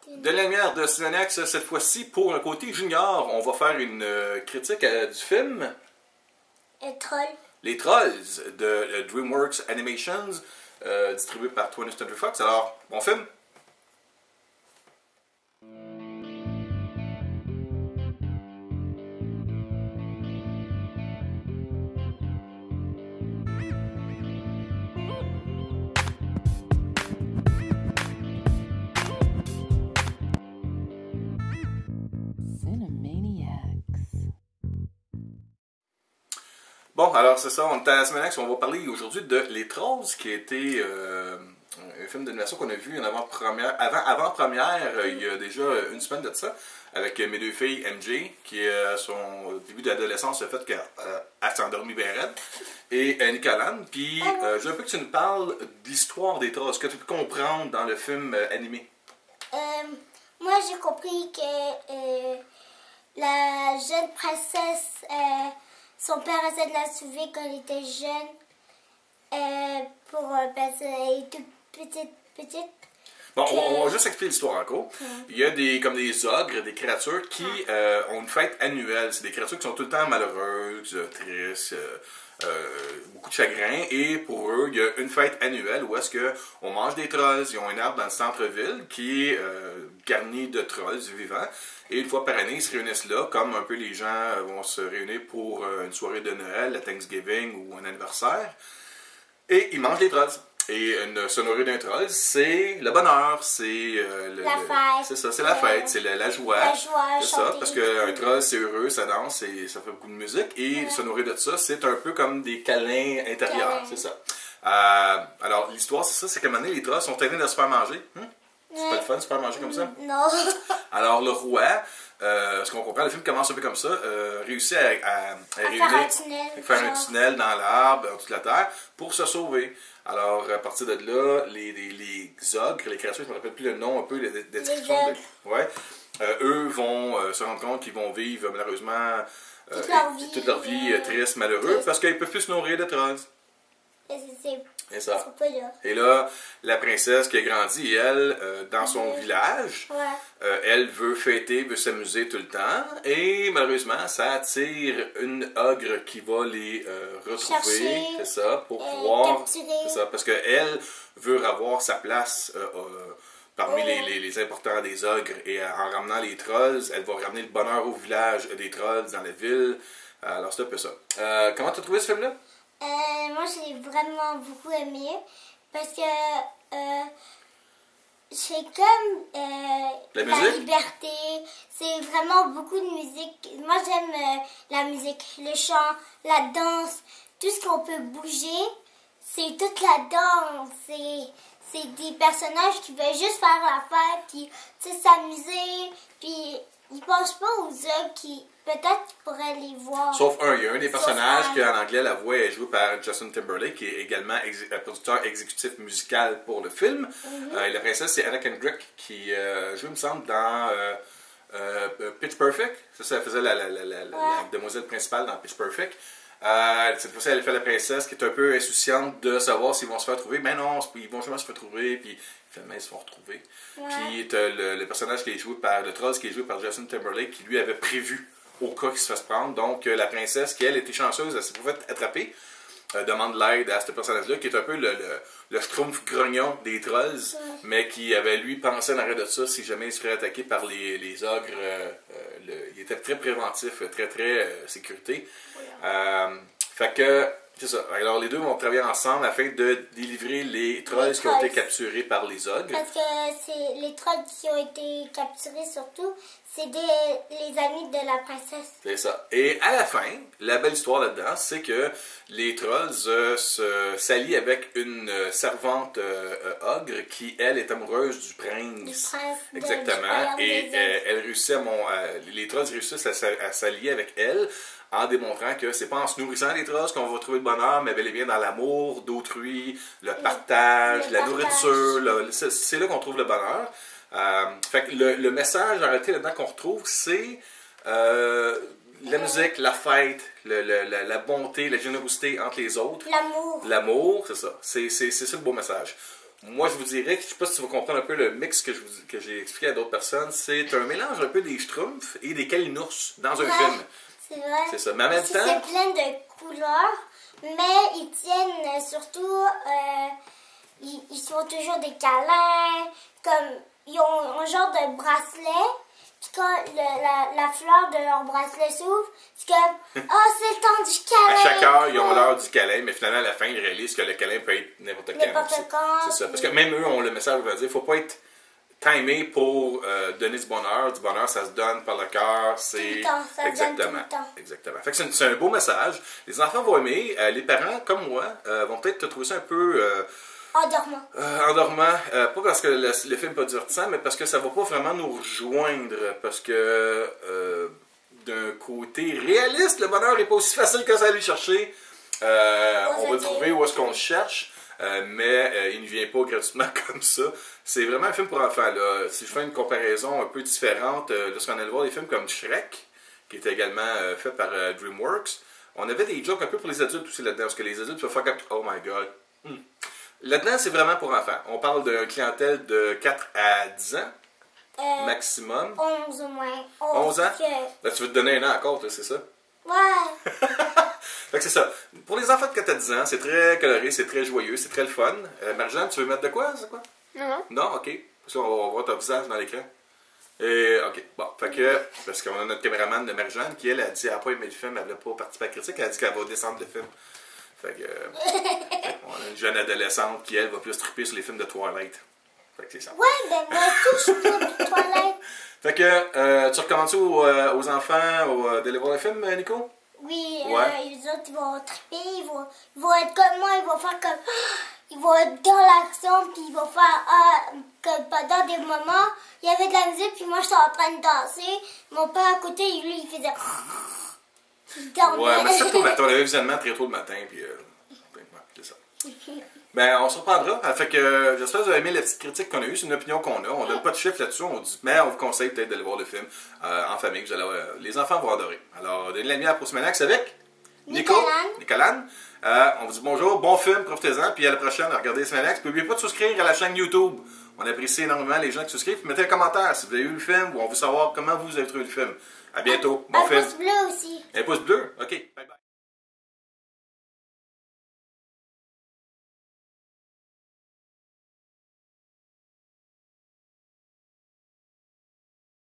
De la lumière de Cinénax, cette fois-ci, pour un côté junior, on va faire une critique du film Trolls. Les Trolls de DreamWorks Animations, distribué par 20th Century Fox. Alors, bon film? Bon, alors c'est ça, on est à la Cinénax, on va parler aujourd'hui de Les Trolls, qui a été un film d'animation qu'on a vu en avant-première, il y a déjà une semaine de ça, avec mes deux filles, MJ, qui à son début d'adolescence a fait qu'elle s'est endormie bien raide, et Nicolas. Puis je veux un peu que tu nous parles de l'histoire des Trolls, ce que tu peux comprendre dans le film animé. Moi j'ai compris que la jeune princesse... son père essaie de la sauver quand elle était jeune, parce qu'elle est toute petite. Bon, on va juste expliquer l'histoire encore. Il y a comme des ogres, des créatures qui ont une fête annuelle. C'est des créatures qui sont tout le temps malheureuses, tristes, beaucoup de chagrin. Et pour eux, il y a une fête annuelle où est-ce qu'on mange des trolls. Ils ont un arbre dans le centre-ville qui est garni de trolls vivants. Et une fois par année, ils se réunissent là, comme un peu les gens vont se réunir pour une soirée de Noël, la Thanksgiving ou un anniversaire. Et ils mangent des trolls. Et une sonnerie d'un troll, c'est le bonheur, c'est la fête. C'est ça, c'est la fête, c'est la joie. La joie, c'est ça, parce qu'un troll, c'est heureux, ça danse, et ça fait beaucoup de musique. Et sonnerie de ça, c'est un peu comme des câlins intérieurs, c'est ça. Alors, l'histoire, c'est ça, c'est qu'à un moment donné, les trolls sont tannés de se faire manger. C'est pas le fun de se faire manger comme ça? Non. Alors, le roi, ce qu'on comprend, le film commence un peu comme ça, réussit à faire un tunnel dans l'arbre, dans toute la terre, pour se sauver. Alors, à partir de là, les ogres, les créatures, je ne me rappelle plus le nom, un peu, les descriptions. Eux vont se rendre compte qu'ils vont vivre, malheureusement, toute leur vie triste, malheureux, parce qu'ils ne peuvent plus se nourrir de trolls. C'est ça. Et là, la princesse qui a grandi, elle, dans son village, elle veut fêter, veut s'amuser tout le temps. Et malheureusement, ça attire une ogre qui va les retrouver, c'est ça, pour pouvoir... C'est ça, parce qu'elle veut avoir sa place parmi les importants des ogres. Et en ramenant les trolls, elle va ramener le bonheur au village des trolls, dans la ville. Alors c'est un peu ça. Comment tu as trouvé ce film-là? Moi, j'ai vraiment beaucoup aimé parce que c'est comme la liberté. C'est vraiment beaucoup de musique. Moi, j'aime la musique, le chant, la danse, tout ce qu'on peut bouger. C'est toute la danse. C'est des personnages qui veulent juste faire la fête, puis s'amuser, puis ils pensent pas aux autres qui peut-être pourraient les voir. Sauf un, il y a un des personnages qui en anglais la voix est jouée par Justin Timberlake, qui est également producteur exécutif musical pour le film. Et la princesse, c'est Anna Kendrick qui joue, il me semble, dans Pitch Perfect. Ça, elle faisait la demoiselle principale dans Pitch Perfect. Cette fois-ci, elle fait la princesse qui est un peu insouciante de savoir s'ils vont se faire trouver. Mais non, ils vont jamais se faire trouver, puis finalement, ils se font retrouver. Puis le personnage qui est joué par le troll, qui est joué par Justin Timberlake, qui lui avait prévu au cas qu'il se fasse prendre. Donc, la princesse, qui elle était chanceuse, elle s'est pas fait attraper, demande l'aide à ce personnage-là, qui est un peu le schtroumpf grognon des trolls, mais qui avait lui pensé en arrêt de ça si jamais il se ferait attaquer par les ogres. Il était très préventif, très sécurité. Fait que, c'est ça. Alors, les deux vont travailler ensemble afin de délivrer les trolls qui ont été capturés par les ogres. Parce que les trolls qui ont été capturés, surtout, c'est les amis de la princesse. C'est ça. Et à la fin, la belle histoire là-dedans, c'est que les trolls s'allient avec une servante ogre qui, elle, est amoureuse du prince. Exactement. Et elle réussit les trolls réussissent à s'allier avec elle, en démontrant que c'est pas en se nourrissant des trolls qu'on va trouver le bonheur, mais bel et bien dans l'amour d'autrui, le partage, la nourriture, c'est là qu'on trouve le bonheur. Fait que le message en réalité là-dedans qu'on retrouve, c'est la musique, la fête, la bonté, la générosité entre les autres. L'amour. L'amour, c'est ça. C'est ça le beau message. moi, je vous dirais que je ne sais pas si tu vas comprendre un peu le mix que j'ai expliqué à d'autres personnes. C'est un mélange un peu des Schtroumpfs et des Kalinours dans un film. C'est vrai. C'est ça. Mais en même temps. C'est plein de couleurs, mais ils tiennent surtout. Ils font toujours des câlins. Ils ont un genre de bracelet. Puis quand la fleur de leur bracelet s'ouvre, c'est comme « Ah, c'est le temps du câlin! » À chaque heure, ils ont l'heure du câlin, mais finalement, à la fin, ils réalisent que le câlin peut être n'importe quand. N'importe quand. C'est ça. Parce que même eux ont le message, on va dire, il ne faut pas être timé pour donner du bonheur. Du bonheur, ça se donne par le cœur. C'est tout le temps, ça exactement. se donne tout le temps. Exactement. Fait que c'est un beau message. Les enfants vont aimer. Les parents, comme moi, vont peut-être te trouver ça un peu... En dormant. Pas parce que le film n'est pas divertissant, mais parce que ça ne va pas vraiment nous rejoindre. Parce que d'un côté réaliste, le bonheur n'est pas aussi facile que ça à aller chercher. On va trouver où est-ce qu'on le cherche, mais il ne vient pas gratuitement comme ça. C'est vraiment un film pour enfants. Là. Si je fais une comparaison un peu différente, lorsqu'on allait voir des films comme Shrek, qui était également fait par DreamWorks, on avait des jokes un peu pour les adultes aussi là-dedans. Parce que les adultes peuvent faire comme « Oh my God! Là-dedans, c'est vraiment pour enfants. On parle d'une clientèle de 4 à 10 ans, maximum. 11 au moins. 11 ans? Là, tu veux te donner un an encore, c'est ça? Ouais. Fait que c'est ça. Pour les enfants de 4 à 10 ans, c'est très coloré, c'est très joyeux, c'est très le fun. Marjane, tu veux mettre de quoi, c'est quoi? Non. Non? OK. Parce qu'on va voir ton visage dans l'écran. Et, OK. Bon, fait que, parce qu'on a notre caméraman de Marjane qui, elle, a dit qu'elle n'a pas aimé le film, elle n'a pas participé à la critique, elle a dit qu'elle va descendre le film. Fait que, on a une jeune adolescente qui, elle, va plus triper sur les films de Twilight. Fait que c'est ça. Ouais, ben moi, tout, je suis de Twilight. Fait que, tu recommandes-tu aux enfants d'aller voir le film, Nico? Oui, ouais. Les autres, ils vont triper, ils vont être comme moi, ils vont faire comme... Ils vont être dans l'action, puis ils vont faire... que pendant des moments, il y avait de la musique, puis moi, j'étais en train de danser. Mon père, à côté, lui, il faisait... Il dormait. Ouais, mais c'est tôt le matin. On avait visionnement très tôt le matin, puis... c'est ça. Ben, on se reprendra. Fait que j'espère que vous avez aimé la petite critique qu'on a eue. C'est une opinion qu'on a. On donne pas de chiffres là-dessus. On dit, mais on vous conseille peut-être d'aller voir le film en famille. Vous allez, les enfants vont adorer. Alors, donnez la lumière pour Smanax avec Nicolane. On vous dit bonjour, bon film, profitez-en. Puis à la prochaine, regardez Smanax. N'oubliez pas de souscrire à la chaîne YouTube. On apprécie énormément les gens qui souscrivent. Mettez un commentaire si vous avez eu le film ou on veut savoir comment vous avez trouvé le film. À bientôt. Bon film. Un pouce bleu aussi. Un pouce bleu? OK.